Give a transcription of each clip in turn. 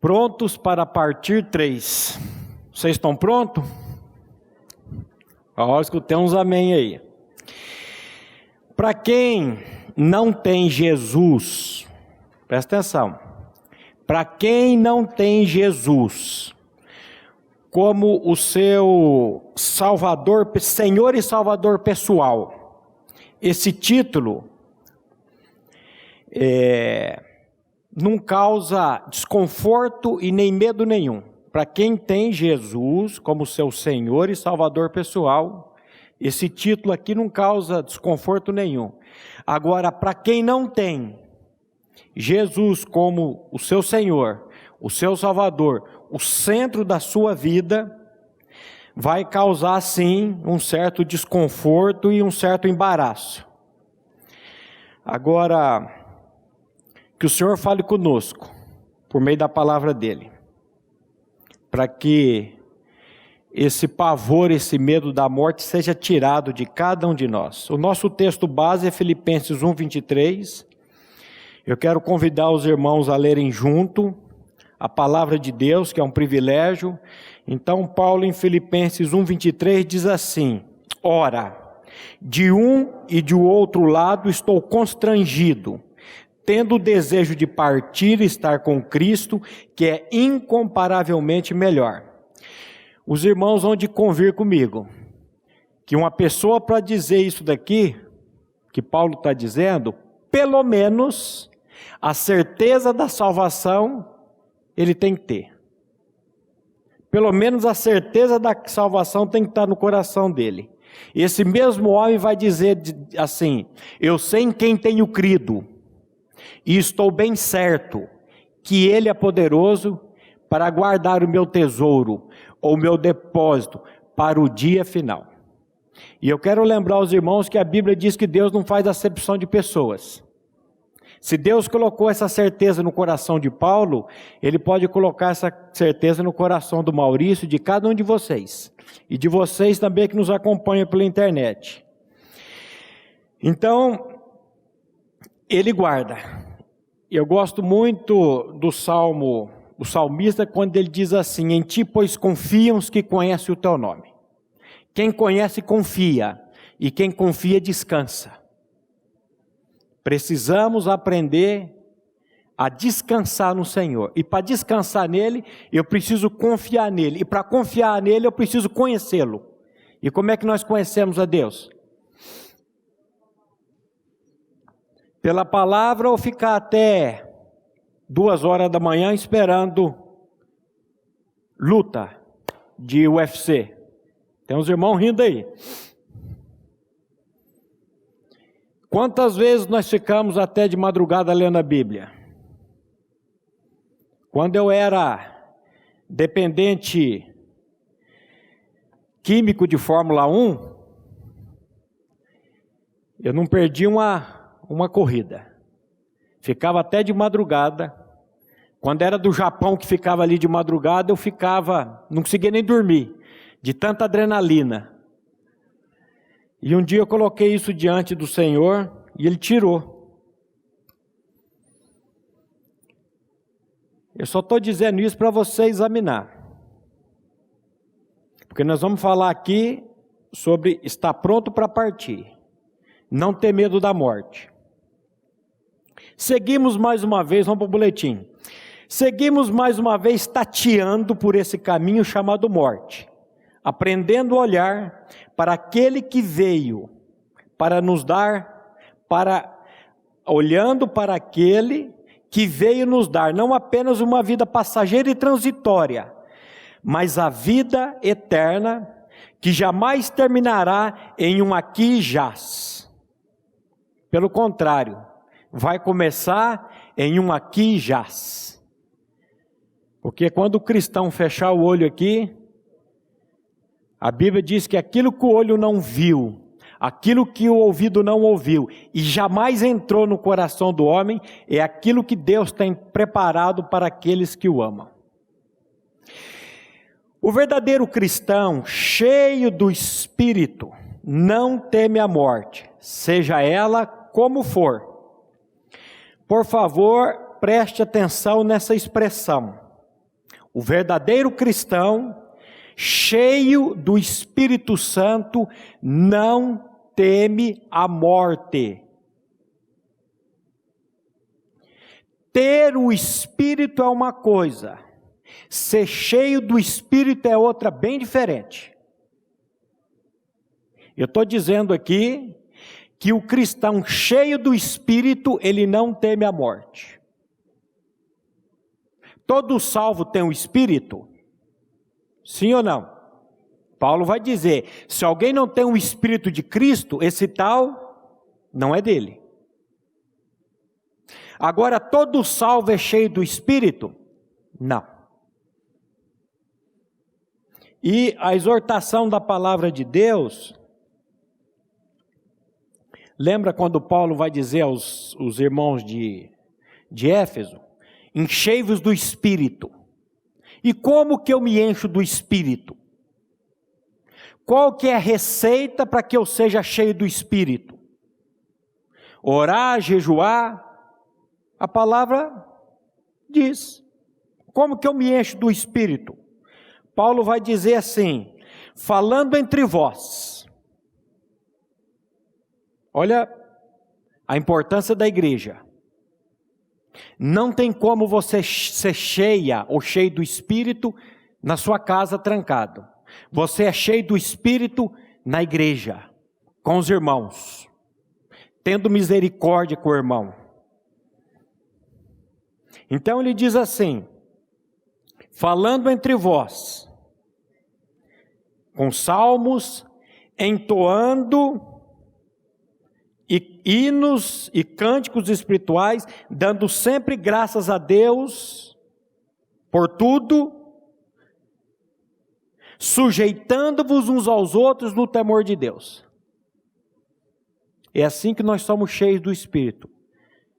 Prontos para partir 3. Vocês estão prontos? Ó, escutei uns amém aí. Para quem não tem Jesus, presta atenção. Para quem não tem Jesus como o seu Salvador, Senhor e Salvador pessoal, esse título não causa desconforto e nem medo nenhum. Para quem tem Jesus como seu Senhor e Salvador pessoal, esse título aqui não causa desconforto nenhum. Agora, para quem não tem Jesus como o seu Senhor, o seu Salvador, o centro da sua vida, vai causar sim um certo desconforto e um certo embaraço. Agora, que o Senhor fale conosco, por meio da palavra dele, para que esse pavor, esse medo da morte seja tirado de cada um de nós. O nosso texto base é Filipenses 1:23. Eu quero convidar os irmãos a lerem junto a palavra de Deus, que é um privilégio. Então, Paulo em Filipenses 1:23 diz assim: Ora, de um e de outro lado estou constrangido, tendo o desejo de partir e estar com Cristo, que é incomparavelmente melhor. Os irmãos vão de convir comigo, que uma pessoa para dizer isso daqui, que Paulo está dizendo, pelo menos a certeza da salvação ele tem que ter. Pelo menos a certeza da salvação tem que estar no coração dele. Esse mesmo homem vai dizer assim: eu sei em quem tenho crido, e estou bem certo que ele é poderoso para guardar o meu tesouro, ou o meu depósito, para o dia final. E eu quero lembrar aos irmãos que a Bíblia diz que Deus não faz acepção de pessoas. Se Deus colocou essa certeza no coração de Paulo, Ele pode colocar essa certeza no coração do Maurício, de cada um de vocês. E de vocês também que nos acompanham pela internet. Então, Ele guarda. Eu gosto muito do Salmo, o salmista, quando ele diz assim: em ti, pois, confiam os que conhecem o teu nome. Quem conhece, confia. E quem confia, descansa. Precisamos aprender a descansar no Senhor. E para descansar nele, eu preciso confiar nele. E para confiar nele, eu preciso conhecê-lo. E como é que nós conhecemos a Deus? Pela palavra, ou ficar até 2 horas da manhã esperando luta de UFC. Tem uns irmãos rindo aí. Quantas vezes nós ficamos até de madrugada lendo a Bíblia? Quando eu era dependente químico de Fórmula 1, eu não perdi uma corrida. Ficava até de madrugada. Quando era do Japão, que ficava ali de madrugada, eu ficava, não conseguia nem dormir, de tanta adrenalina. E um dia eu coloquei isso diante do Senhor e Ele tirou. Eu só estou dizendo isso para você examinar. Porque nós vamos falar aqui sobre estar pronto para partir. Não ter medo da morte. Seguimos mais uma vez, vamos para o boletim. Seguimos mais uma vez tateando por esse caminho chamado morte. Aprendendo a olhar para aquele que veio para nos dar, olhando para aquele que veio nos dar, não apenas uma vida passageira e transitória, mas a vida eterna, que jamais terminará em um aqui e jaz. Pelo contrário, vai começar em um aqui e jaz. Porque quando o cristão fechar o olho aqui, a Bíblia diz que aquilo que o olho não viu, aquilo que o ouvido não ouviu e jamais entrou no coração do homem, é aquilo que Deus tem preparado para aqueles que o amam. O verdadeiro cristão, cheio do Espírito, não teme a morte, seja ela como for. Por favor, preste atenção nessa expressão. O verdadeiro cristão, cheio do Espírito Santo, não teme a morte. Ter o Espírito é uma coisa, ser cheio do Espírito é outra bem diferente. Eu estou dizendo aqui que o cristão cheio do Espírito, ele não teme a morte. Todo salvo tem o Espírito? Sim ou não? Paulo vai dizer, se alguém não tem o Espírito de Cristo, esse tal não é dele. Agora, todo salvo é cheio do Espírito? Não. E a exortação da palavra de Deus, lembra quando Paulo vai dizer aos irmãos de Éfeso, enchei-vos do Espírito. E como que eu me encho do Espírito? Qual que é a receita para que eu seja cheio do Espírito? Orar, jejuar, a palavra diz. Como que eu me encho do Espírito? Paulo vai dizer assim, falando entre vós. Olha a importância da igreja. Não tem como você ser cheia ou cheio do Espírito na sua casa trancado. Você é cheio do Espírito na igreja, com os irmãos, tendo misericórdia com o irmão. Então ele diz assim, falando entre vós, com salmos, entoando hinos e cânticos espirituais, dando sempre graças a Deus por tudo, sujeitando-vos uns aos outros no temor de Deus. É assim que nós somos cheios do Espírito,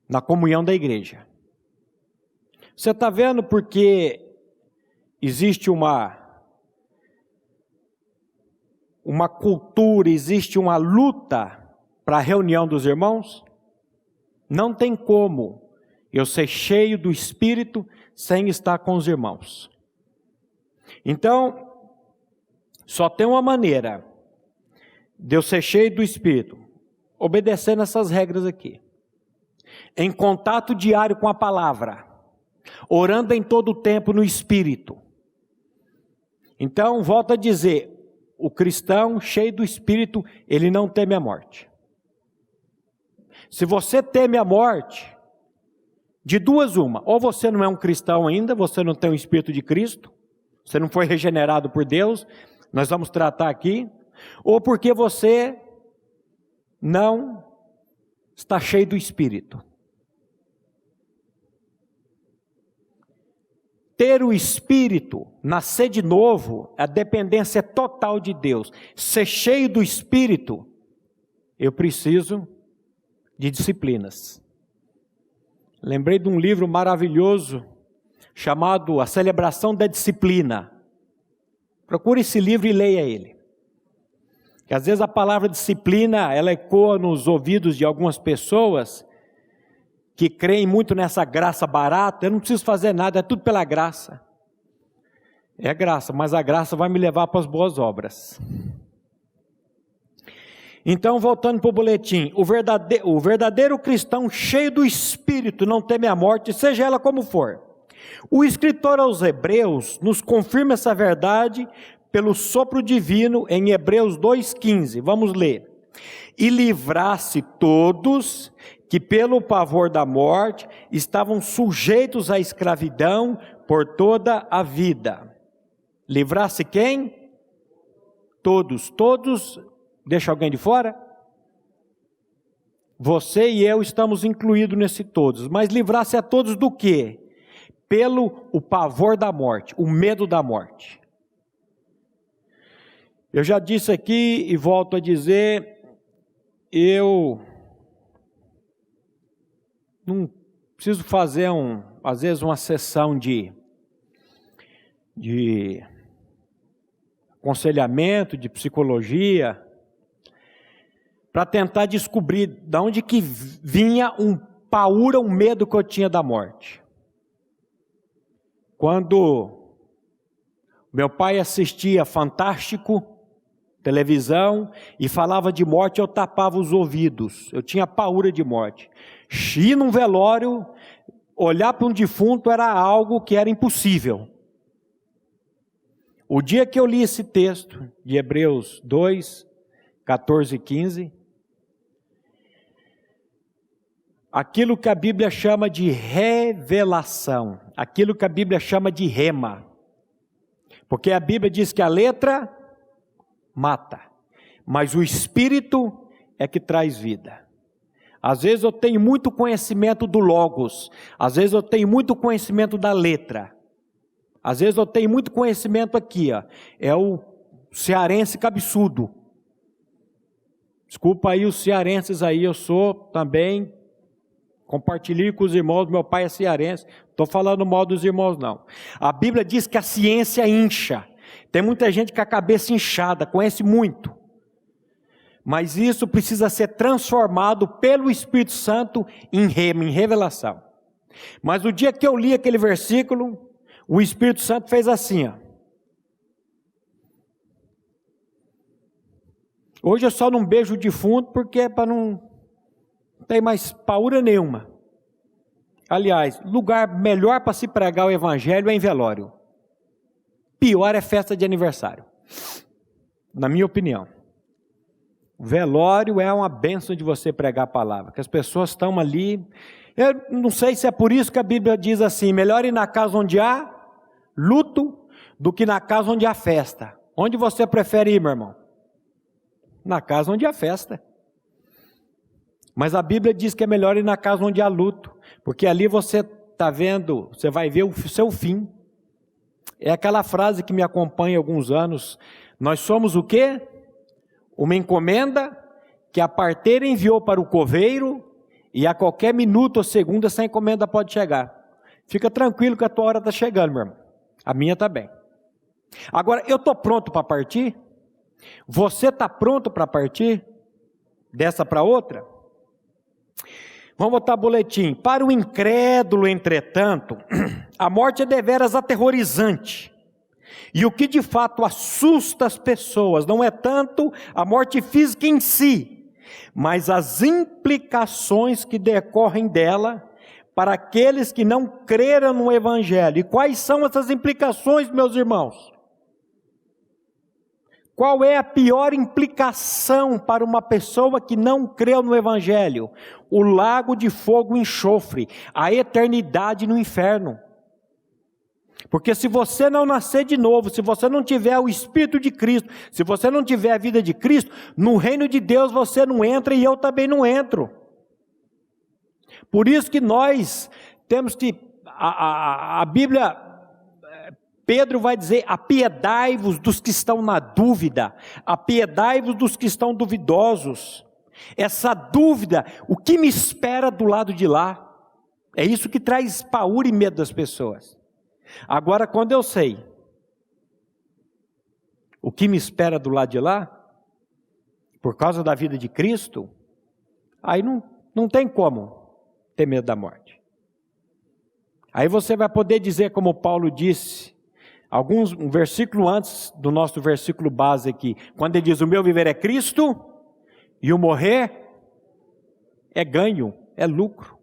na comunhão da igreja. Você está vendo porque existe uma cultura, existe uma luta para a reunião dos irmãos? Não tem como eu ser cheio do Espírito sem estar com os irmãos. Então, só tem uma maneira de eu ser cheio do Espírito, obedecendo essas regras aqui. Em contato diário com a palavra, orando em todo o tempo no Espírito. Então, volto a dizer, o cristão cheio do Espírito, ele não teme a morte. Se você teme a morte, de duas uma, ou você não é um cristão ainda, você não tem o Espírito de Cristo, você não foi regenerado por Deus, nós vamos tratar aqui, ou porque você não está cheio do Espírito. Ter o Espírito, nascer de novo, a dependência total de Deus. Ser cheio do Espírito, eu preciso de disciplinas. Lembrei de um livro maravilhoso, chamado A Celebração da Disciplina. Procure esse livro e leia ele. Que às vezes a palavra disciplina, ela ecoa nos ouvidos de algumas pessoas que creem muito nessa graça barata. Eu não preciso fazer nada, é tudo pela graça. É graça, mas a graça vai me levar para as boas obras. Então, voltando para o boletim, o verdadeiro cristão cheio do Espírito não teme a morte, seja ela como for. O escritor aos Hebreus nos confirma essa verdade pelo sopro divino em Hebreus 2,15. Vamos ler. E livrasse todos que pelo pavor da morte estavam sujeitos à escravidão por toda a vida. Livrasse quem? Todos. Todos, deixa alguém de fora? Você e eu estamos incluídos nesse todos. Mas livrasse a todos do quê? Pelo o pavor da morte, o medo da morte. Eu já disse aqui e volto a dizer, eu não preciso fazer às vezes uma sessão de aconselhamento, de psicologia, para tentar descobrir de onde que vinha um medo que eu tinha da morte. Quando Meu pai assistia Fantástico, televisão, e falava de morte, eu tapava os ouvidos. Eu tinha paura de morte. Ir num velório, olhar para um defunto era algo que era impossível. O dia que eu li esse texto de Hebreus 2, 14 e 15, aquilo que a Bíblia chama de revelação, aquilo que a Bíblia chama de rema, porque a Bíblia diz que a letra mata, mas o Espírito é que traz vida. Às vezes eu tenho muito conhecimento do Logos, às vezes eu tenho muito conhecimento da letra, às vezes eu tenho muito conhecimento aqui, ó, é o cearense cabeçudo. Desculpa aí os cearenses aí, eu sou também, compartilhei com os irmãos, meu pai é cearense, estou falando mal dos irmãos não. A Bíblia diz que a ciência incha, tem muita gente com a cabeça inchada, conhece muito, mas isso precisa ser transformado pelo Espírito Santo em rema, em revelação. Mas o dia que eu li aquele versículo, o Espírito Santo fez assim, ó. Hoje eu só não beijo o defunto porque é para não tem mais paura nenhuma. Aliás, lugar melhor para se pregar o evangelho é em velório. Pior é festa de aniversário, na minha opinião. Velório é uma bênção de você pregar a palavra, que as pessoas estão ali. Eu não sei se é por isso que a Bíblia diz assim, melhor ir na casa onde há luto do que na casa onde há festa. Onde você prefere ir, meu irmão? Na casa onde há festa. Mas a Bíblia diz que é melhor ir na casa onde há luto, porque ali você está vendo, você vai ver o seu fim. É aquela frase que me acompanha há alguns anos, nós somos o quê? Uma encomenda que a parteira enviou para o coveiro, e a qualquer minuto ou segundo essa encomenda pode chegar. Fica tranquilo que a tua hora está chegando, meu irmão. A minha está bem. Agora, eu estou pronto para partir? Você está pronto para partir? Dessa para outra? Vamos botar boletim. Para o incrédulo, entretanto, a morte é deveras aterrorizante. E o que de fato assusta as pessoas não é tanto a morte física em si, mas as implicações que decorrem dela para aqueles que não creram no Evangelho. E quais são essas implicações, meus irmãos? Qual é a pior implicação para uma pessoa que não creu no Evangelho? O lago de fogo e enxofre, a eternidade no inferno. Porque se você não nascer de novo, se você não tiver o Espírito de Cristo, se você não tiver a vida de Cristo, no reino de Deus você não entra e eu também não entro. Por isso que nós temos que, a Bíblia, Pedro vai dizer, apiedai-vos dos que estão na dúvida, apiedai-vos dos que estão duvidosos. Essa dúvida, o que me espera do lado de lá? É isso que traz paura e medo das pessoas. Agora, quando eu sei o que me espera do lado de lá, por causa da vida de Cristo, aí não tem como ter medo da morte. Aí você vai poder dizer, como Paulo disse, um versículo antes do nosso versículo base aqui, quando ele diz, o meu viver é Cristo, e o morrer é ganho, é lucro.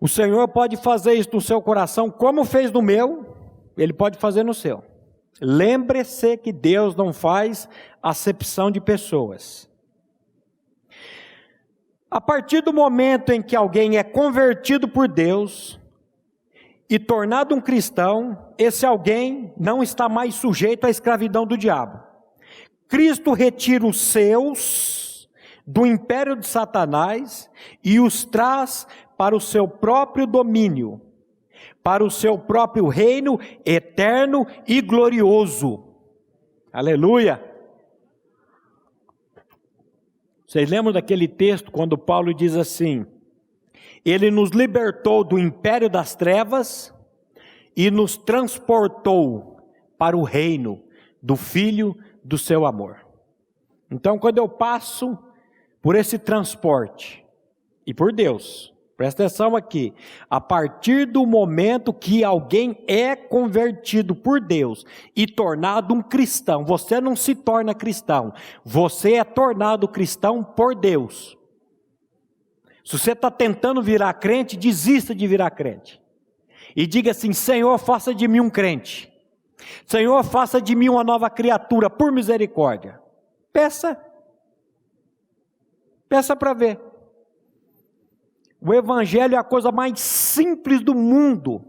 O Senhor pode fazer isso no seu coração, como fez no meu, Ele pode fazer no seu. Lembre-se que Deus não faz acepção de pessoas. A partir do momento em que alguém é convertido por Deus e tornado um cristão, esse alguém não está mais sujeito à escravidão do diabo. Cristo retira os seus do império de Satanás e os traz para o seu próprio domínio, para o seu próprio reino eterno e glorioso. Aleluia! Vocês lembram daquele texto quando Paulo diz assim, Ele nos libertou do império das trevas e nos transportou para o reino do Filho do seu amor. Então, quando eu passo por esse transporte, e por Deus, Presta atenção aqui. A partir do momento que alguém é convertido por Deus e tornado um cristão, você não se torna cristão, você é tornado cristão por Deus. Se você está tentando virar crente, desista de virar crente. E diga assim: Senhor, faça de mim um crente. Senhor, faça de mim uma nova criatura, por misericórdia. Peça para ver. O Evangelho é a coisa mais simples do mundo.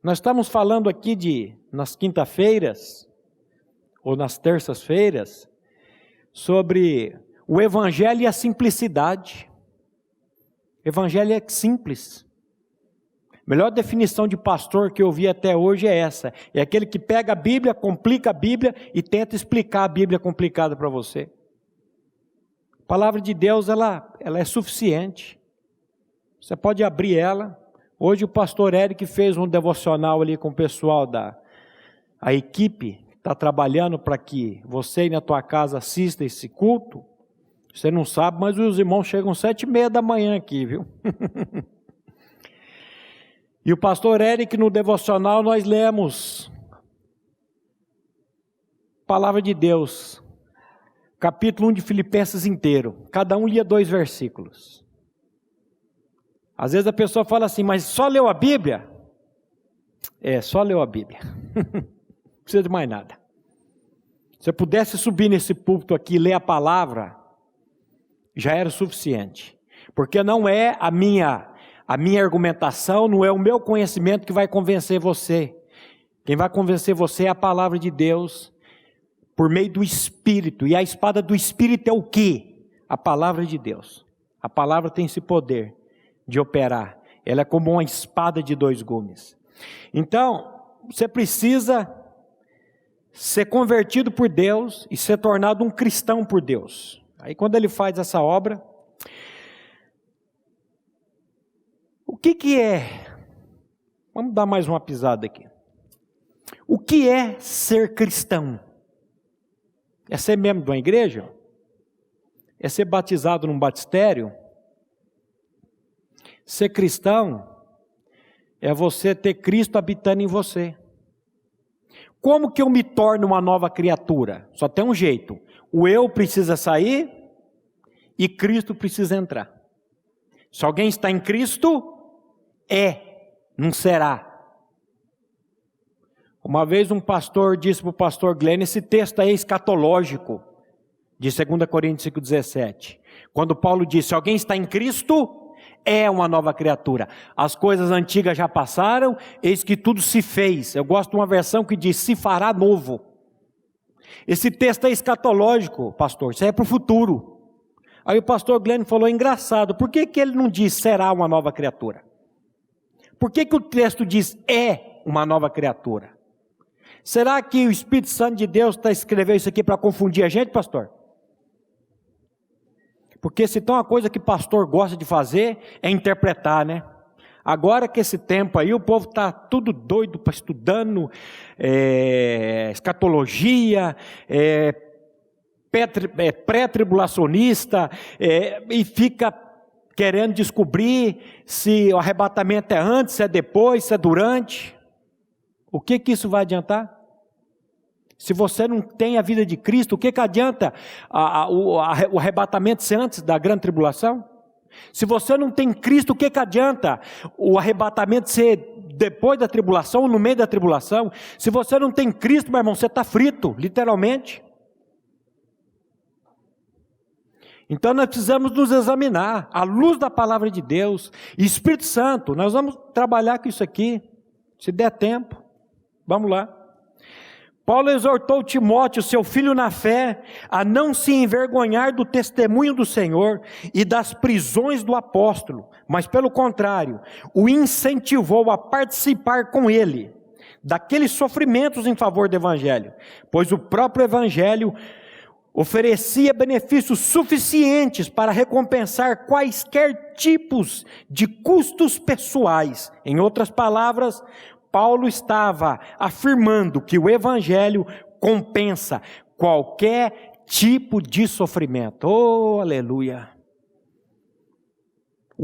Nós estamos falando aqui nas quinta-feiras, ou nas terças-feiras, sobre o Evangelho e a simplicidade. O Evangelho é simples. A melhor definição de pastor que eu vi até hoje é essa. É aquele que pega a Bíblia, complica a Bíblia e tenta explicar a Bíblia complicada para você. A palavra de Deus, ela é suficiente. Você pode abrir ela. Hoje o pastor Eric fez um devocional ali com o pessoal a equipe que está trabalhando para que você e na tua casa assista esse culto. Você não sabe, mas os irmãos chegam 7:30 da manhã aqui, viu? E o pastor Eric, no devocional, nós lemos Palavra de Deus, capítulo 1 de Filipenses inteiro. Cada um lia 2 versículos. Às vezes a pessoa fala assim: mas só leu a Bíblia? Só leu a Bíblia. Não precisa de mais nada. Se eu pudesse subir nesse púlpito aqui e ler a palavra, já era o suficiente. Porque não é a minha argumentação, não é o meu conhecimento que vai convencer você. Quem vai convencer você é a palavra de Deus, por meio do Espírito. E a espada do Espírito é o quê? A palavra de Deus. A palavra tem esse poder de operar. Ela é como uma espada de 2 gumes. Então, você precisa ser convertido por Deus e ser tornado um cristão por Deus. Aí quando ele faz essa obra, o que é? Vamos dar mais uma pisada aqui. O que é ser cristão? É ser membro de uma igreja? É ser batizado num batistério? Ser cristão é você ter Cristo habitando em você. Como que eu me torno uma nova criatura? Só tem um jeito. O eu precisa sair e Cristo precisa entrar. Se alguém está em Cristo, não será. Uma vez um pastor disse para o pastor Glenn, esse texto aí é escatológico, de 2 Coríntios 5,17. Quando Paulo disse: se alguém está em Cristo, é uma nova criatura. As coisas antigas já passaram, eis que tudo se fez. Eu gosto de uma versão que diz: se fará novo. Esse texto é escatológico, pastor, isso aí é para o futuro. Aí o pastor Glenn falou: engraçado, por que ele não diz será uma nova criatura? Por que o texto diz é uma nova criatura? Será que o Espírito Santo de Deus está escrevendo isso aqui para confundir a gente, pastor? Porque se tem uma coisa que pastor gosta de fazer, é interpretar, né? Agora que esse tempo aí, o povo está tudo doido para estudando escatologia, pré-tribulacionista, e fica querendo descobrir se o arrebatamento é antes, se é depois, se é durante. O que isso vai adiantar? Se você não tem a vida de Cristo, o que adianta o arrebatamento ser antes da grande tribulação? Se você não tem Cristo, o que adianta o arrebatamento ser depois da tribulação ou no meio da tribulação? Se você não tem Cristo, meu irmão, você está frito, literalmente. Então nós precisamos nos examinar, à luz da palavra de Deus. E Espírito Santo, nós vamos trabalhar com isso aqui, se der tempo. Vamos lá. Paulo exortou Timóteo, seu filho na fé, a não se envergonhar do testemunho do Senhor e das prisões do apóstolo, mas pelo contrário, o incentivou a participar com ele daqueles sofrimentos em favor do Evangelho, pois o próprio Evangelho oferecia benefícios suficientes para recompensar quaisquer tipos de custos pessoais. Em outras palavras, Paulo estava afirmando que o Evangelho compensa qualquer tipo de sofrimento. Oh, aleluia!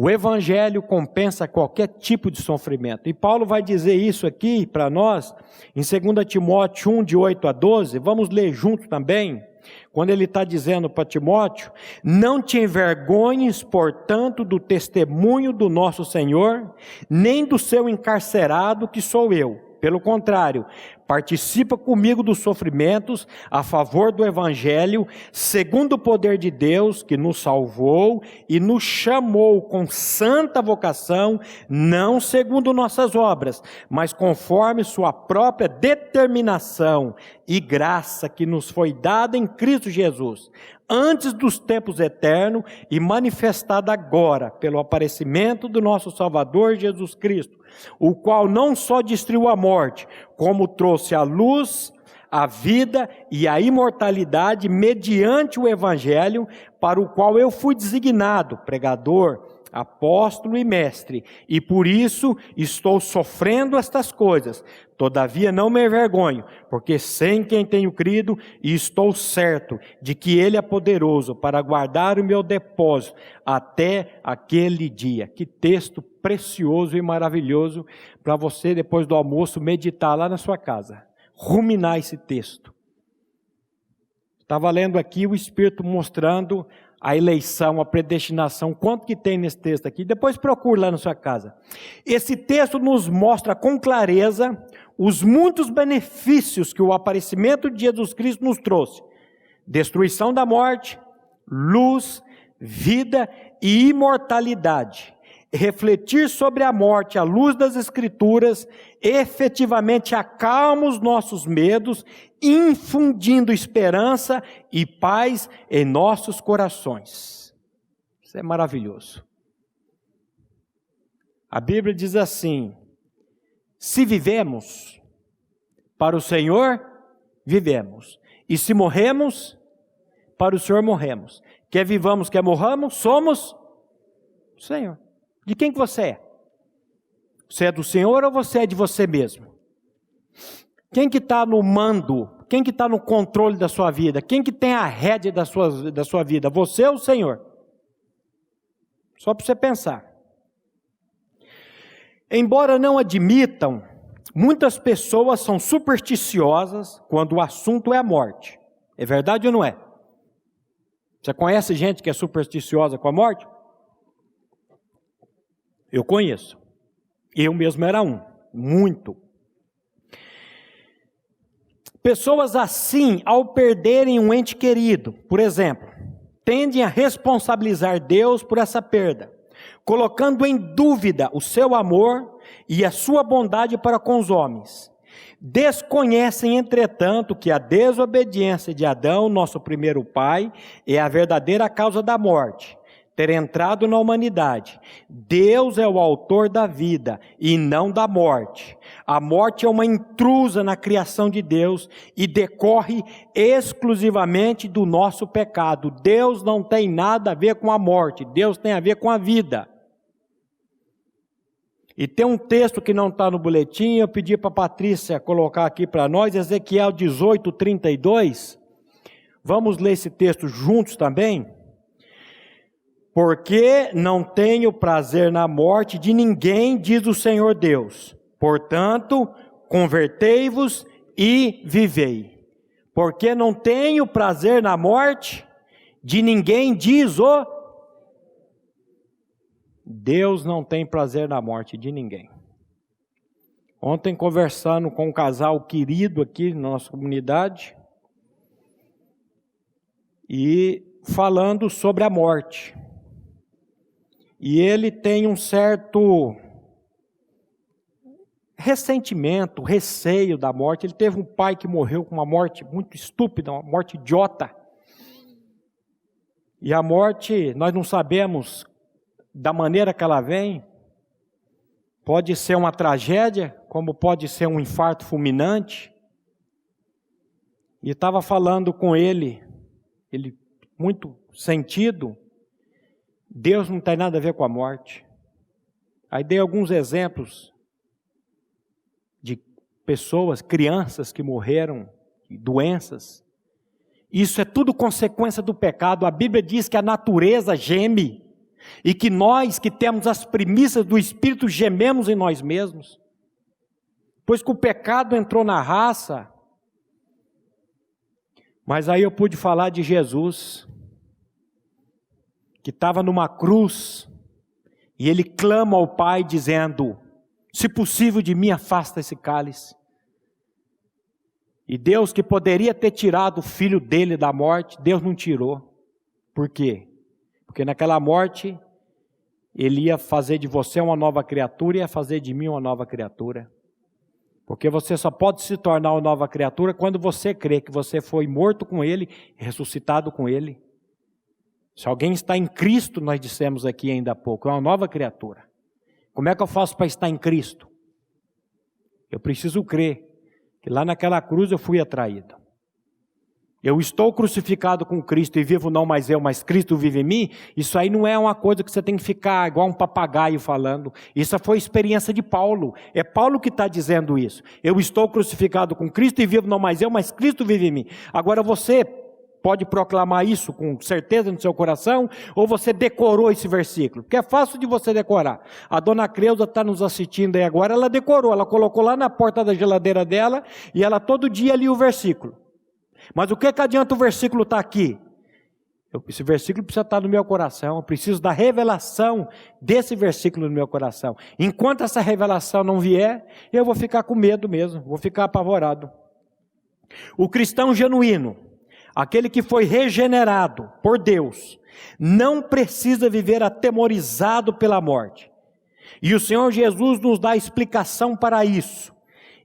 O Evangelho compensa qualquer tipo de sofrimento. E Paulo vai dizer isso aqui para nós, em 2 Timóteo 1, de 8 a 12. Vamos ler junto também. Quando ele está dizendo para Timóteo: não te envergonhes, portanto, do testemunho do nosso Senhor, nem do seu encarcerado, que sou eu. Pelo contrário, participa comigo dos sofrimentos a favor do Evangelho, segundo o poder de Deus, que nos salvou e nos chamou com santa vocação, não segundo nossas obras, mas conforme sua própria determinação e graça que nos foi dada em Cristo Jesus, antes dos tempos eternos e manifestada agora pelo aparecimento do nosso Salvador Jesus Cristo, o qual não só destruiu a morte, como trouxe à luz a vida e a imortalidade mediante o Evangelho, para o qual eu fui designado pregador, apóstolo e mestre, e por isso estou sofrendo estas coisas. Todavia não me envergonho, porque sei em quem tenho crido e estou certo de que Ele é poderoso para guardar o meu depósito até aquele dia. Que texto precioso e maravilhoso para você, depois do almoço, meditar lá na sua casa, ruminar esse texto. Estava lendo aqui o Espírito mostrando a eleição, a predestinação, quanto que tem nesse texto aqui. Depois procure lá na sua casa. Esse texto nos mostra com clareza os muitos benefícios que o aparecimento de Jesus Cristo nos trouxe: destruição da morte, luz, vida e imortalidade. Refletir sobre a morte à luz das Escrituras efetivamente acalma os nossos medos, infundindo esperança e paz em nossos corações. Isso é maravilhoso. A Bíblia diz assim: se vivemos, para o Senhor vivemos, e se morremos, para o Senhor morremos. Quer vivamos, quer morramos, somos o Senhor. De quem que você é? Você é do Senhor ou você é de você mesmo? Quem que está no mando? Quem que está no controle da sua vida? Quem que tem a rédea da sua vida? Você ou o Senhor? Só para você pensar. Embora não admitam, muitas pessoas são supersticiosas quando o assunto é a morte. É verdade ou não é? Você conhece gente que é supersticiosa com a morte? Eu conheço. Eu mesmo era muito. Pessoas assim, ao perderem um ente querido, por exemplo, tendem a responsabilizar Deus por essa perda, colocando em dúvida o seu amor e a sua bondade para com os homens. Desconhecem, entretanto, que a desobediência de Adão, nosso primeiro pai, é a verdadeira causa da morte, ter entrado na humanidade. Deus é o autor da vida e não da morte. A morte é uma intrusa na criação de Deus e decorre exclusivamente do nosso pecado. Deus não tem nada a ver com a morte, Deus tem a ver com a vida. E tem um texto que não está no boletim, eu pedi para a Patrícia colocar aqui para nós, Ezequiel 18:32. Vamos ler esse texto juntos também? Porque não tenho prazer na morte de ninguém, diz o Senhor Deus. Portanto, convertei-vos e vivei. Porque não tenho prazer na morte de ninguém, diz o Deus. Não tem prazer na morte de ninguém. Ontem, conversando com um casal querido aqui na nossa comunidade, e falando sobre a morte. E ele tem um certo ressentimento, receio da morte. Ele teve um pai que morreu com uma morte muito estúpida, uma morte idiota. E a morte, nós não sabemos da maneira que ela vem. Pode ser uma tragédia, como pode ser um infarto fulminante. E estava falando com ele muito sentido. Deus não tem nada a ver com a morte. Aí dei alguns exemplos de pessoas, crianças que morreram, doenças. Isso é tudo consequência do pecado. A Bíblia diz que a natureza geme. e que nós que temos as primícias do Espírito gememos em nós mesmos, pois que o pecado entrou na raça. Mas aí eu pude falar de Jesus, que estava numa cruz, e ele clama ao Pai dizendo: se possível de mim afasta esse cálice. E Deus, que poderia ter tirado o filho dele da morte, Deus não tirou. Por quê? Porque naquela morte, ele ia fazer de você uma nova criatura e ia fazer de mim uma nova criatura. Porque você só pode se tornar uma nova criatura quando você crê que você foi morto com ele, ressuscitado com ele. Se alguém está em Cristo, nós dissemos aqui ainda há pouco, é uma nova criatura. Como é que eu faço para estar em Cristo? Eu preciso crer que lá naquela cruz eu fui atraído. Eu estou crucificado com Cristo e vivo não mais eu, mas Cristo vive em mim. Isso aí não é uma coisa que você tem que ficar igual um papagaio falando. Isso foi a experiência de Paulo. É Paulo que está dizendo isso. Eu estou crucificado com Cristo e vivo não mais eu, mas Cristo vive em mim. Agora você pode proclamar isso com certeza no seu coração, ou você decorou esse versículo? Porque é fácil de você decorar. A dona Creuza está nos assistindo aí agora, ela decorou, ela colocou lá na porta da geladeira dela, e ela todo dia lia o versículo. Mas o que adianta o versículo estar aqui? Esse versículo precisa estar no meu coração, eu preciso da revelação desse versículo no meu coração. Enquanto essa revelação não vier, eu vou ficar com medo mesmo, vou ficar apavorado. O cristão genuíno, aquele que foi regenerado por Deus, não precisa viver atemorizado pela morte. E o Senhor Jesus nos dá explicação para isso.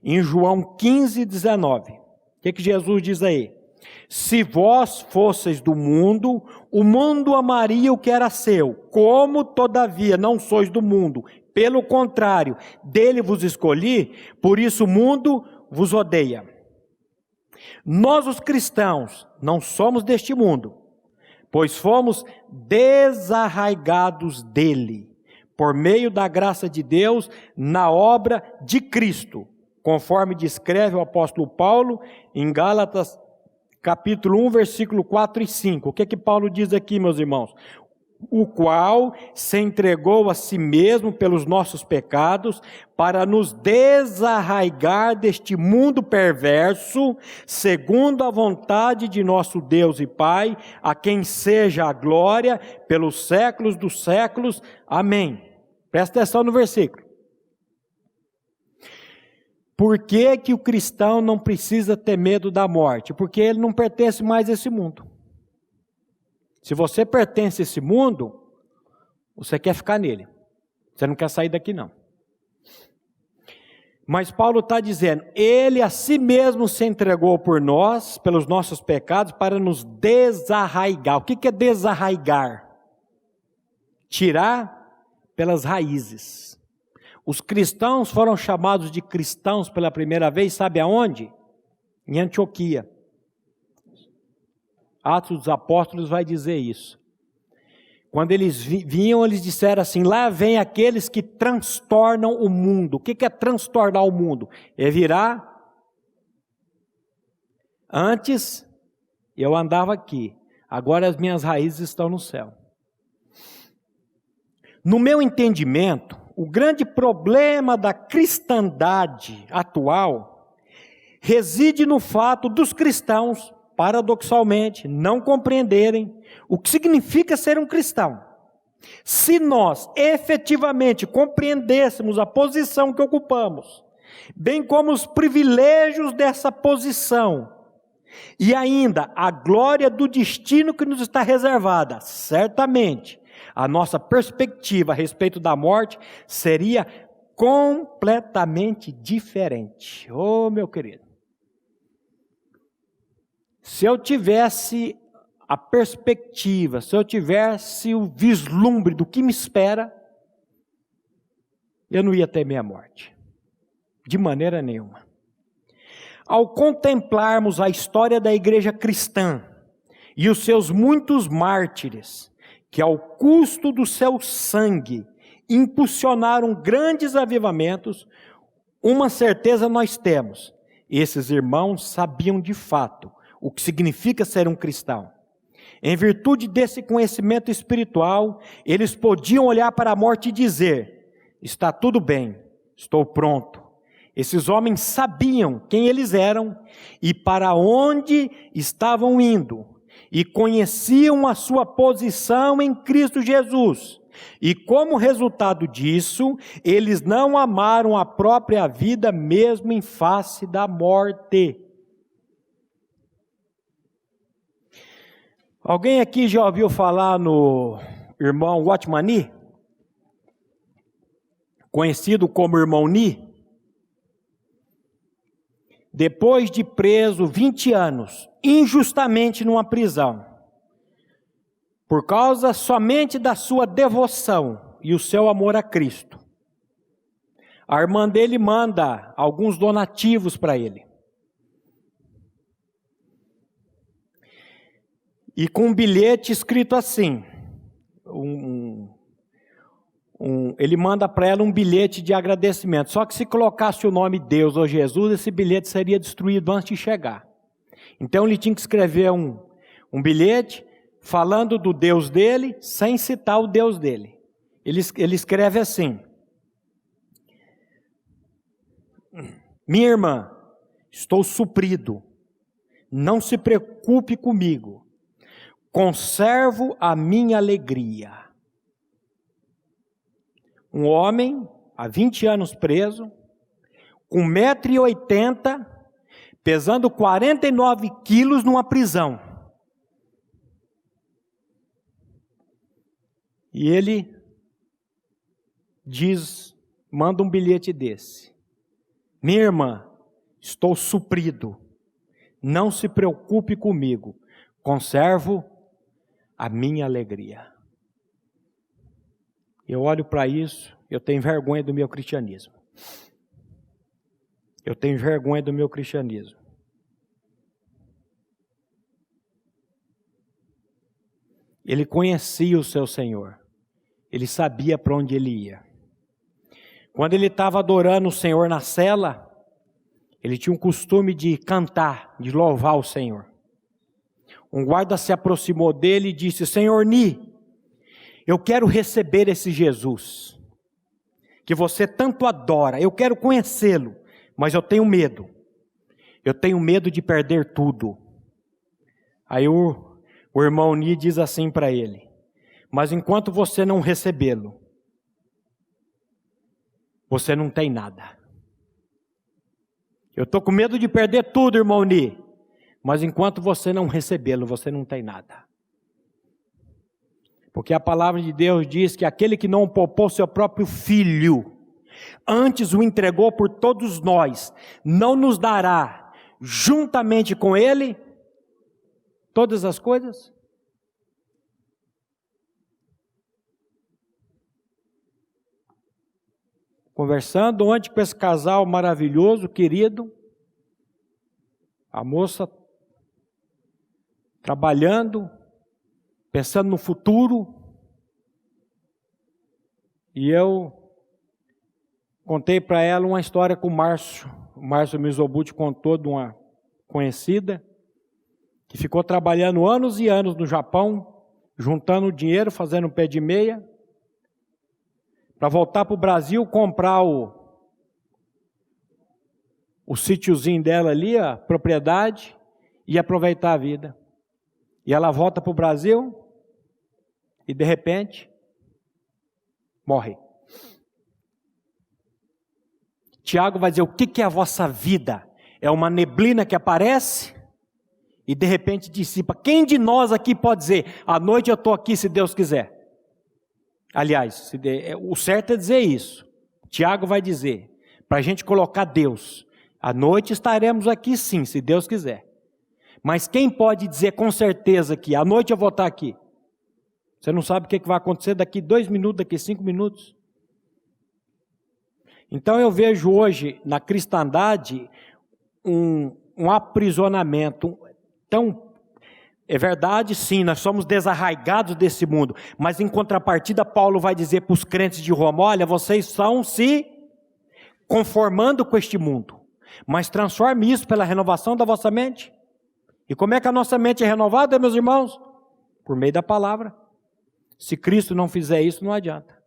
Em João 15:19. O que Jesus diz aí? Se vós fosseis do mundo, o mundo amaria o que era seu. Como, todavia, não sois do mundo, pelo contrário, dele vos escolhi, por isso o mundo vos odeia. Nós, os cristãos, não somos deste mundo, pois fomos desarraigados dele, por meio da graça de Deus, na obra de Cristo, conforme descreve o apóstolo Paulo em Gálatas, capítulo 1, versículo 4 e 5. O que Paulo diz aqui, meus irmãos? O qual se entregou a si mesmo pelos nossos pecados, para nos desarraigar deste mundo perverso, segundo a vontade de nosso Deus e Pai, a quem seja a glória pelos séculos dos séculos. Amém. Presta atenção no versículo. Por que o cristão não precisa ter medo da morte? Porque ele não pertence mais a esse mundo. Se você pertence a esse mundo, você quer ficar nele. Você não quer sair daqui não. Mas Paulo está dizendo, ele a si mesmo se entregou por nós, pelos nossos pecados, para nos desarraigar. O que é desarraigar? Tirar pelas raízes. Os cristãos foram chamados de cristãos pela primeira vez, sabe aonde? Em Antioquia. Atos dos Apóstolos vai dizer isso. Quando eles vinham, eles disseram assim, lá vem aqueles que transtornam o mundo. O que é transtornar o mundo? É virar. Antes, eu andava aqui. Agora as minhas raízes estão no céu. No meu entendimento, o grande problema da cristandade atual reside no fato dos cristãos, paradoxalmente, não compreenderem o que significa ser um cristão. Se nós efetivamente compreendêssemos a posição que ocupamos, bem como os privilégios dessa posição, e ainda a glória do destino que nos está reservada, certamente, a nossa perspectiva a respeito da morte seria completamente diferente. Oh, meu querido. Se eu tivesse a perspectiva, se eu tivesse o vislumbre do que me espera, eu não ia temer a morte. De maneira nenhuma. Ao contemplarmos a história da igreja cristã e os seus muitos mártires, que ao custo do seu sangue impulsionaram grandes avivamentos, uma certeza nós temos: esses irmãos sabiam de fato o que significa ser um cristão. Em virtude desse conhecimento espiritual, eles podiam olhar para a morte e dizer: está tudo bem, estou pronto. Esses homens sabiam quem eles eram e para onde estavam indo, e conheciam a sua posição em Cristo Jesus. E como resultado disso, eles não amaram a própria vida mesmo em face da morte. Alguém aqui já ouviu falar no irmão Watchman Nee? Conhecido como irmão Nee? Depois de preso 20 anos, injustamente numa prisão, por causa somente da sua devoção e o seu amor a Cristo, a irmã dele manda alguns donativos para ele. E com um bilhete escrito assim, ele manda para ela um bilhete de agradecimento. Só que se colocasse o nome Deus ou Jesus, esse bilhete seria destruído antes de chegar. Então ele tinha que escrever um bilhete falando do Deus dele, sem citar o Deus dele. Ele escreve assim: minha irmã, estou suprido, não se preocupe comigo, conservo a minha alegria. Um homem, há 20 anos preso, com 1,80 m, pesando 49 quilos numa prisão. E ele manda um bilhete desse: minha irmã, estou suprido, não se preocupe comigo, conservo a minha alegria. Eu olho para isso, eu tenho vergonha do meu cristianismo. Eu tenho vergonha do meu cristianismo. Ele conhecia o seu Senhor. Ele sabia para onde ele ia. Quando ele estava adorando o Senhor na cela, ele tinha um costume de cantar, de louvar o Senhor. Um guarda se aproximou dele e disse: Senhor Nee, eu quero receber esse Jesus que você tanto adora, eu quero conhecê-lo, mas eu tenho medo. Eu tenho medo de perder tudo. Aí o irmão Nee diz assim para ele: mas enquanto você não recebê-lo, você não tem nada. Eu estou com medo de perder tudo, irmão Nee, mas enquanto você não recebê-lo, você não tem nada. Porque a palavra de Deus diz que aquele que não poupou seu próprio filho, antes o entregou por todos nós, não nos dará, juntamente com ele, todas as coisas? Conversando ontem com esse casal maravilhoso, querido, a moça trabalhando, pensando no futuro, e eu contei para ela uma história com o Márcio Mizobuti contou de uma conhecida, que ficou trabalhando anos e anos no Japão, juntando dinheiro, fazendo um pé de meia, para voltar para o Brasil, comprar o sítiozinho dela ali, a propriedade, e aproveitar a vida. E ela volta para o Brasil, e de repente, morre. Tiago vai dizer: o que é a vossa vida? É uma neblina que aparece e de repente dissipa. Quem de nós aqui pode dizer: à noite eu estou aqui se Deus quiser? Aliás, o certo é dizer isso. Tiago vai dizer, para a gente colocar Deus: à noite estaremos aqui sim, se Deus quiser. Mas quem pode dizer com certeza que à noite eu vou estar aqui? Você não sabe o que vai acontecer daqui 2 minutos, daqui 5 minutos. Então eu vejo hoje na cristandade um aprisionamento tão... É verdade, sim, nós somos desarraigados desse mundo, mas em contrapartida Paulo vai dizer para os crentes de Roma: olha, vocês estão se conformando com este mundo, mas transforme isso pela renovação da vossa mente. E como é que a nossa mente é renovada, meus irmãos? por meio da palavra. Se Cristo não fizer isso, não adianta.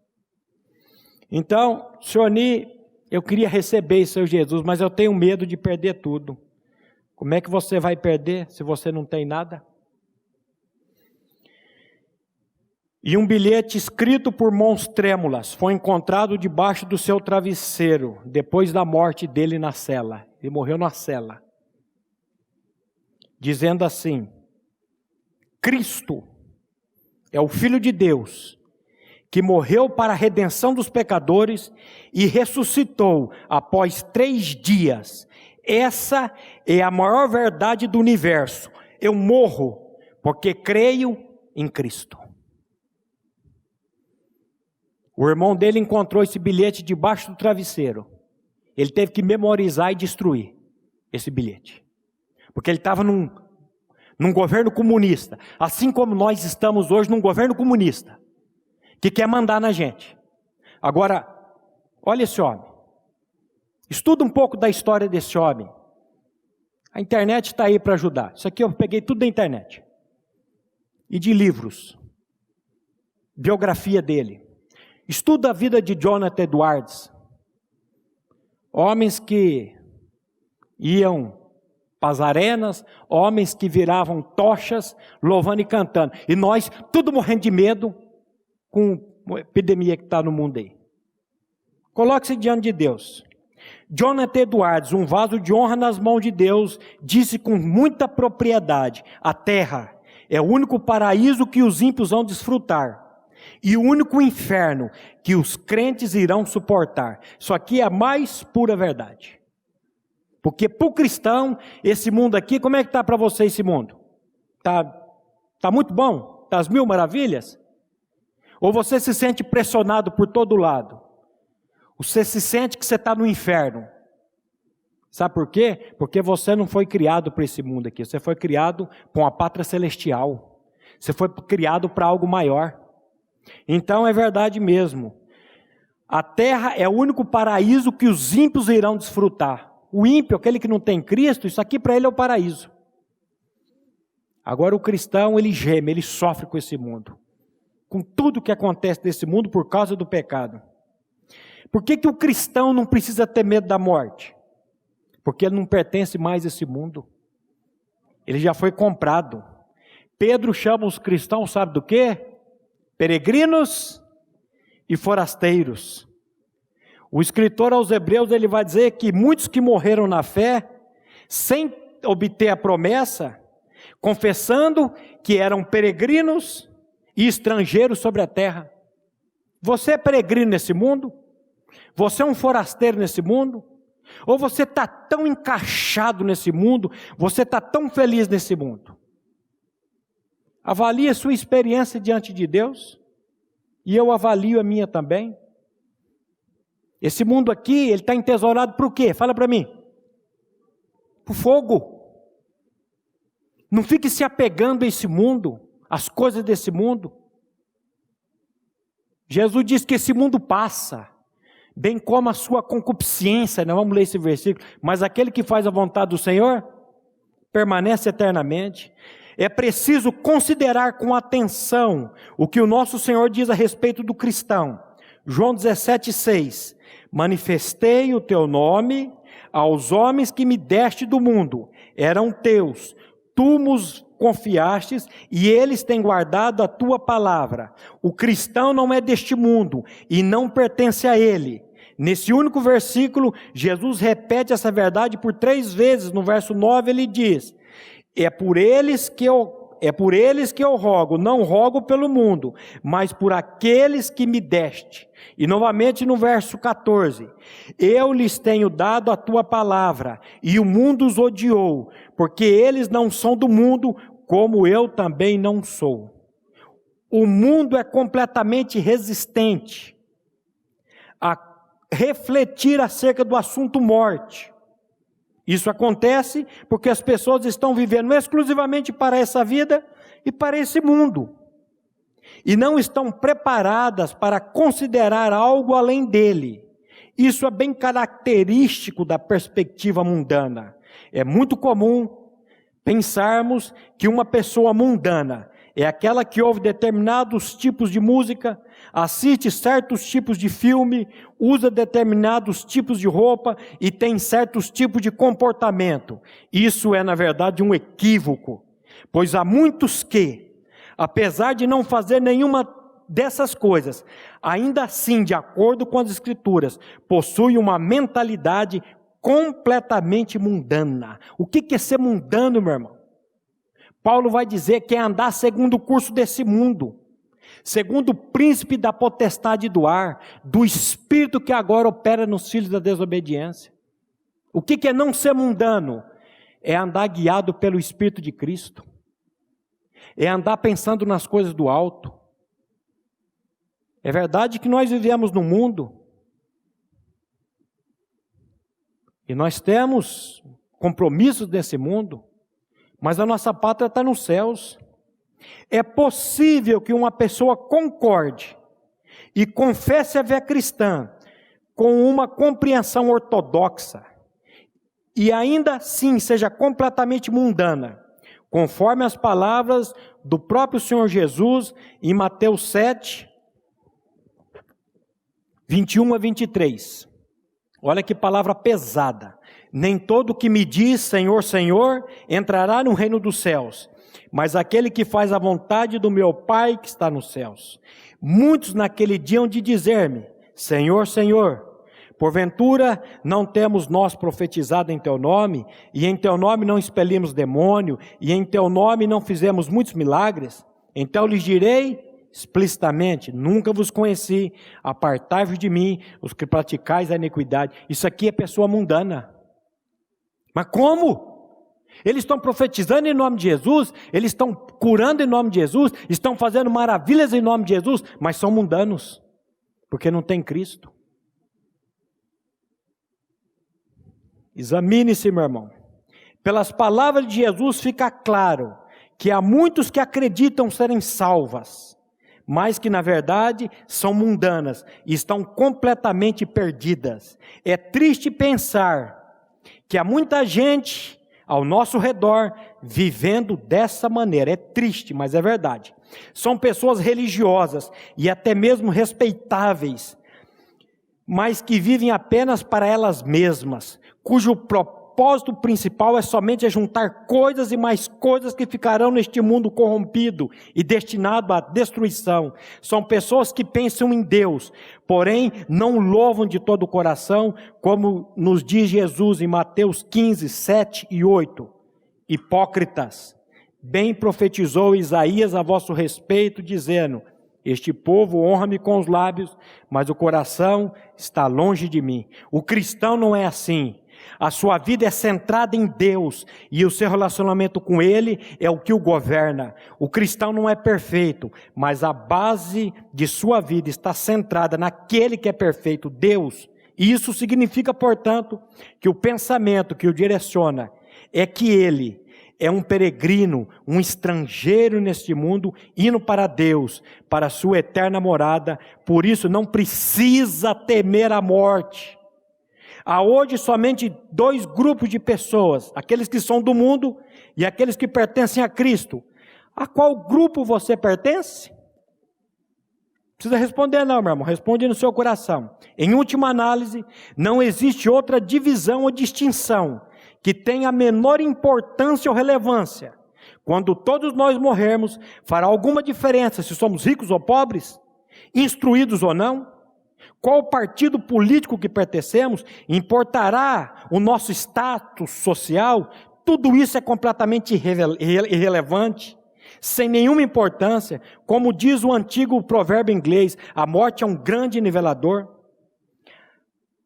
Então, Sioni, eu queria receber seu Jesus, mas eu tenho medo de perder tudo. Como é que você vai perder se você não tem nada? E um bilhete escrito por mãos trêmulas foi encontrado debaixo do seu travesseiro, depois da morte dele na cela. Ele morreu na cela. Dizendo assim: Cristo é o Filho de Deus, que morreu para a redenção dos pecadores e ressuscitou após 3 dias. Essa é a maior verdade do universo. Eu morro porque creio em Cristo. O irmão dele encontrou esse bilhete debaixo do travesseiro. Ele teve que memorizar e destruir esse bilhete. Porque ele estava num governo comunista. Assim como nós estamos hoje num governo comunista. Que quer mandar na gente. Agora, olha esse homem. Estuda um pouco da história desse homem. A internet está aí para ajudar. Isso aqui eu peguei tudo da internet. E de livros. Biografia dele. Estuda a vida de Jonathan Edwards. Homens que iam para as arenas, homens que viravam tochas, louvando e cantando. E nós, tudo morrendo de medo com a epidemia que está no mundo aí. Coloque-se diante de Deus. Jonathan Edwards, um vaso de honra nas mãos de Deus, disse com muita propriedade: a terra é o único paraíso que os ímpios vão desfrutar. E o único inferno que os crentes irão suportar. Isso aqui é a mais pura verdade. Porque para o cristão, esse mundo aqui, como é que está para você esse mundo? Tá muito bom? Está às 1000 maravilhas? Ou você se sente pressionado por todo lado? Você se sente que você está no inferno? Sabe por quê? Porque você não foi criado para esse mundo aqui. Você foi criado com a pátria celestial. Você foi criado para algo maior. Então é verdade mesmo. A terra é o único paraíso que os ímpios irão desfrutar. O ímpio, aquele que não tem Cristo, isso aqui para ele é o paraíso. Agora o cristão, ele geme, ele sofre com esse mundo. Com tudo que acontece nesse mundo por causa do pecado. Por que o cristão não precisa ter medo da morte? Porque ele não pertence mais a esse mundo. Ele já foi comprado. Pedro chama os cristãos, sabe do quê? Peregrinos e forasteiros. O escritor aos Hebreus, ele vai dizer que muitos que morreram na fé, sem obter a promessa, confessando que eram peregrinos e estrangeiros sobre a terra. Você é peregrino nesse mundo? Você é um forasteiro nesse mundo? Ou você está tão encaixado nesse mundo, você está tão feliz nesse mundo? Avalie a sua experiência diante de Deus, e eu avalio a minha também. Esse mundo aqui, ele está entesourado para o quê? Fala para mim. Para o fogo. Não fique se apegando a esse mundo, às coisas desse mundo. Jesus diz que esse mundo passa, bem como a sua concupiscência, nós vamos ler esse versículo, mas aquele que faz a vontade do Senhor, permanece eternamente. É preciso considerar com atenção o que o nosso Senhor diz a respeito do cristão. João 17,6. Manifestei o teu nome aos homens que me deste do mundo. Eram teus, tu nos confiastes e eles têm guardado a tua palavra. O cristão não é deste mundo e não pertence a ele. Nesse único versículo, Jesus repete essa verdade por 3 vezes. No verso 9 ele diz: É por eles que eu rogo, não rogo pelo mundo, mas por aqueles que me deste. E novamente no verso 14, eu lhes tenho dado a tua palavra, e o mundo os odiou, porque eles não são do mundo, como eu também não sou. O mundo é completamente resistente a refletir acerca do assunto morte. Isso acontece porque as pessoas estão vivendo exclusivamente para essa vida e para esse mundo. E não estão preparadas para considerar algo além dele. Isso é bem característico da perspectiva mundana. É muito comum pensarmos que uma pessoa mundana, é aquela que ouve determinados tipos de música, assiste certos tipos de filme, usa determinados tipos de roupa e tem certos tipos de comportamento. Isso é, na verdade, um equívoco, pois há muitos que, apesar de não fazer nenhuma dessas coisas, ainda assim, de acordo com as Escrituras, possuem uma mentalidade completamente mundana. O que é ser mundano, meu irmão? Paulo vai dizer que é andar segundo o curso desse mundo, segundo o príncipe da potestade do ar, do espírito que agora opera nos filhos da desobediência. O que é não ser mundano? É andar guiado pelo Espírito de Cristo, é andar pensando nas coisas do alto. É verdade que nós vivemos no mundo, e nós temos compromissos nesse mundo, mas a nossa pátria está nos céus. É possível que uma pessoa concorde e confesse a fé cristã com uma compreensão ortodoxa e ainda assim seja completamente mundana, conforme as palavras do próprio Senhor Jesus em Mateus 7, 21 a 23. Olha que palavra pesada. Nem todo que me diz Senhor, Senhor, entrará no reino dos céus, mas aquele que faz a vontade do meu Pai que está nos céus. Muitos naquele dia hão de dizer-me, Senhor, Senhor, porventura não temos nós profetizado em teu nome, e em teu nome não expelimos demônio, e em teu nome não fizemos muitos milagres? Então lhes direi explicitamente, nunca vos conheci, apartai-vos de mim, os que praticais a iniquidade. Isso aqui é pessoa mundana. Mas como? Eles estão profetizando em nome de Jesus, eles estão curando em nome de Jesus, estão fazendo maravilhas em nome de Jesus, mas são mundanos, porque não tem Cristo. Examine-se, meu irmão. Pelas palavras de Jesus fica claro que há muitos que acreditam serem salvas, mas que na verdade são mundanas e estão completamente perdidas. É triste pensar que há muita gente ao nosso redor vivendo dessa maneira. É triste, mas é verdade. São pessoas religiosas e até mesmo respeitáveis, mas que vivem apenas para elas mesmas, cujo propósito principal é somente juntar coisas e mais coisas que ficarão neste mundo corrompido e destinado à destruição. São pessoas que pensam em Deus, porém não louvam de todo o coração, como nos diz Jesus em Mateus 15, 7 e 8. Hipócritas, bem profetizou Isaías a vosso respeito, dizendo, este povo honra-me com os lábios, mas o coração está longe de mim. O cristão não é assim. A sua vida é centrada em Deus e o seu relacionamento com Ele é o que o governa. O cristão não é perfeito, mas a base de sua vida está centrada naquele que é perfeito, Deus. E isso significa, portanto, que o pensamento que o direciona é que ele é um peregrino, um estrangeiro neste mundo, indo para Deus, para a sua eterna morada. Por isso não precisa temer a morte. Há hoje somente dois grupos de pessoas, aqueles que são do mundo e aqueles que pertencem a Cristo. A qual grupo você pertence? Precisa responder não, meu irmão, responde no seu coração. Em última análise, não existe outra divisão ou distinção que tenha a menor importância ou relevância. Quando todos nós morrermos, fará alguma diferença se somos ricos ou pobres, instruídos ou não? Qual partido político que pertencemos? Importará o nosso status social? Tudo isso é completamente irrelevante, sem nenhuma importância. Como diz o antigo provérbio inglês, a morte é um grande nivelador.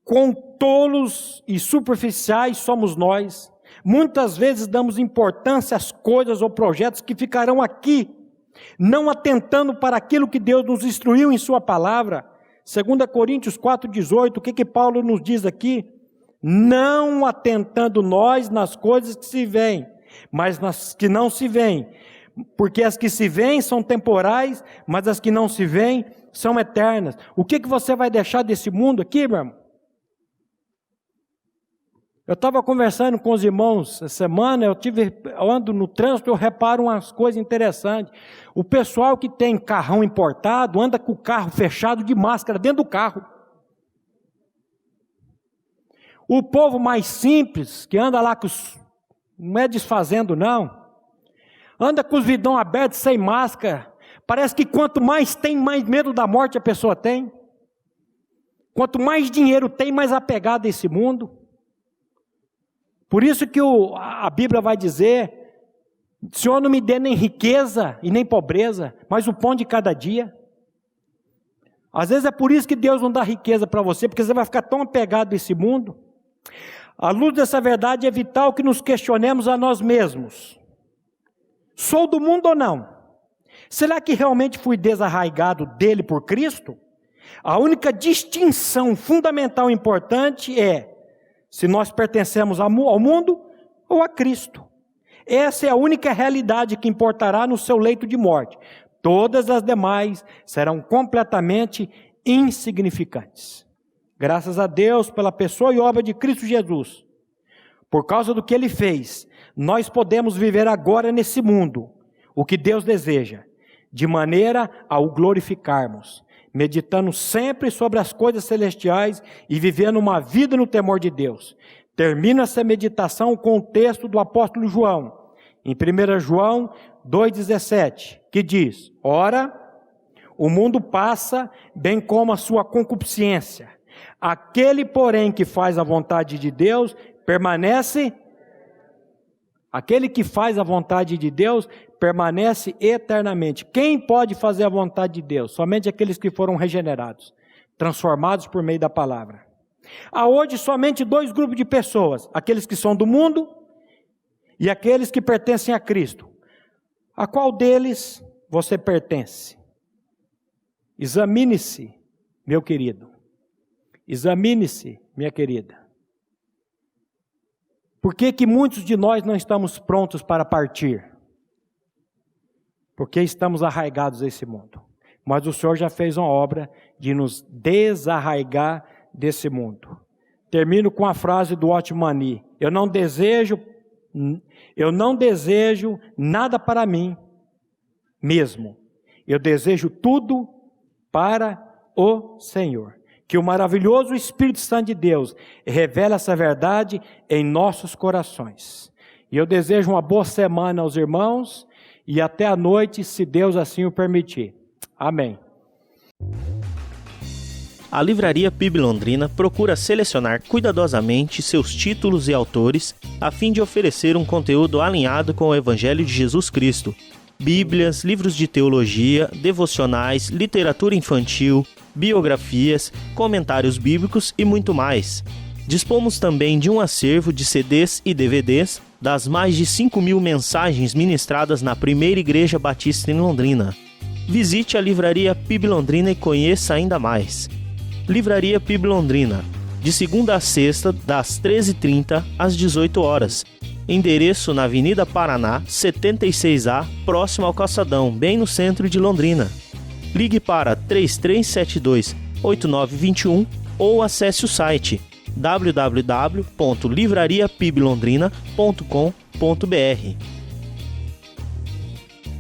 Quão tolos e superficiais somos nós. Muitas vezes damos importância às coisas ou projetos que ficarão aqui, não atentando para aquilo que Deus nos instruiu em sua palavra. 2 Coríntios 4,18, o que Paulo nos diz aqui? Não atentando nós nas coisas que se veem, mas nas que não se veem. Porque as que se veem são temporais, mas as que não se veem são eternas. O que você vai deixar desse mundo aqui, meu irmão? Eu estava conversando com os irmãos essa semana, eu ando no trânsito, eu reparo umas coisas interessantes. O pessoal que tem carrão importado anda com o carro fechado de máscara dentro do carro. O povo mais simples, que anda lá com os... não é desfazendo não, anda com os vidão abertos sem máscara. Parece que quanto mais tem, mais medo da morte a pessoa tem. Quanto mais dinheiro tem, mais apegado a esse mundo. Por isso que a Bíblia vai dizer: Senhor, não me dê nem riqueza e nem pobreza, mas o pão de cada dia. Às vezes é por isso que Deus não dá riqueza para você, porque você vai ficar tão apegado a esse mundo. À luz dessa verdade é vital que nos questionemos a nós mesmos. Sou do mundo ou não? Será que realmente fui desarraigado dele por Cristo? A única distinção fundamental e importante é se nós pertencemos ao mundo ou a Cristo. Essa é a única realidade que importará no seu leito de morte. Todas as demais serão completamente insignificantes. Graças a Deus pela pessoa e obra de Cristo Jesus. Por causa do que Ele fez, nós podemos viver agora nesse mundo o que Deus deseja, de maneira a o glorificarmos, meditando sempre sobre as coisas celestiais e vivendo uma vida no temor de Deus. Termino essa meditação com o texto do apóstolo João, em 1 João 2,17, que diz: ora, o mundo passa, bem como a sua concupiscência. Aquele, porém, que faz a vontade de Deus, permanece... Aquele que faz a vontade de Deus permanece eternamente. Quem pode fazer a vontade de Deus? Somente aqueles que foram regenerados, transformados por meio da palavra. Há hoje somente dois grupos de pessoas: aqueles que são do mundo e aqueles que pertencem a Cristo. A qual deles você pertence? Examine-se, meu querido. Examine-se, minha querida. Por que muitos de nós não estamos prontos para partir? Porque estamos arraigados a esse mundo. Mas o Senhor já fez uma obra de nos desarraigar desse mundo. Termino com a frase do Otmani: eu não desejo nada para mim mesmo. Eu desejo tudo para o Senhor. Que o maravilhoso Espírito Santo de Deus revele essa verdade em nossos corações. E eu desejo uma boa semana aos irmãos e até a noite, se Deus assim o permitir. Amém. A Livraria PIB Londrina procura selecionar cuidadosamente seus títulos e autores a fim de oferecer um conteúdo alinhado com o Evangelho de Jesus Cristo. Bíblias, livros de teologia, devocionais, literatura infantil, biografias, comentários bíblicos e muito mais. Dispomos também de um acervo de CDs e DVDs das mais de 5.000 mensagens ministradas na Primeira Igreja Batista em Londrina. Visite a Livraria PIB Londrina e conheça ainda mais. Livraria PIB Londrina, de segunda a sexta, das 13h30 às 18 horas. Endereço na Avenida Paraná, 76A, próximo ao Calçadão, bem no centro de Londrina. Ligue para 3372-8921 ou acesse o site www.livrariapiblondrina.com.br.